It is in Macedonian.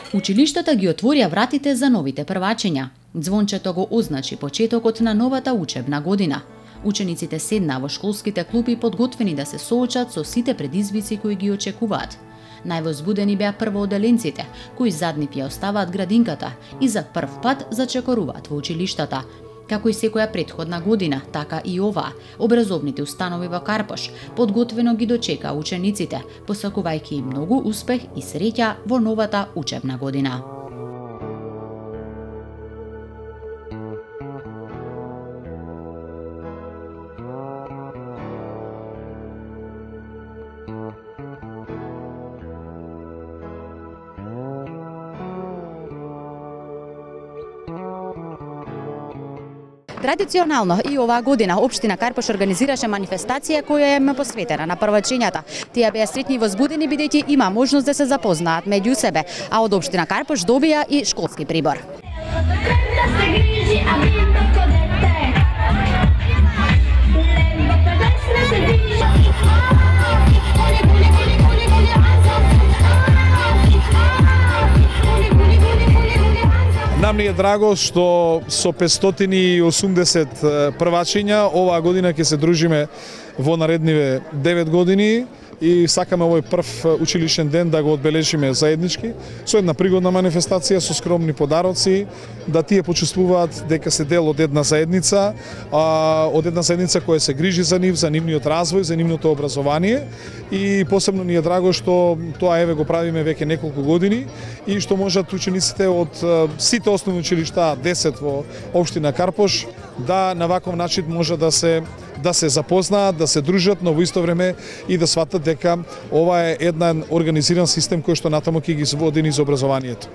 Училиштата ги отворија вратите за новите првачиња. Звончето го означи почетокот на новата учебна година. Учениците седнаа во школските клупи подготвени да се соочат со сите предизвици кои ги очекуваат. Највозбудени беа првооделенците, кои заднив ја оставаат градинката и за прв пат зачекоруваат во училиштата. Како и секоја претходна година, така и оваа, образовните установи во Карпош подготвено ги дочека учениците, посакувајќи им многу успех и среќа во новата учебна година. Традиционално и оваа година општина Карпош организираше манифестација која е посветена на првачињата. Тие беа среќни и возбудени бидејќи има можност да се запознаат меѓу себе, а од општина Карпош добија и школски прибор. Нам ни е драго што со 580 првачиња оваа година ќе се дружиме во наредниве 9 години и сакаме овој прв училишен ден да го одбележиме заеднички со една пригодна манифестација со скромни подароци, да тие почувствуваат дека се дел од една заедница, која се грижи за нив, за нивниот развој, за нивното образование и посебно ни е драго што тоа го правиме веќе неколку години и што можат учениците од сите основни училишта 10 во општина Карпош да на ваков начин може да се запознаат, да се дружат, но во исто време и да сватат дека ова е еден организиран систем кој што натаму ќе ги води низ образованието.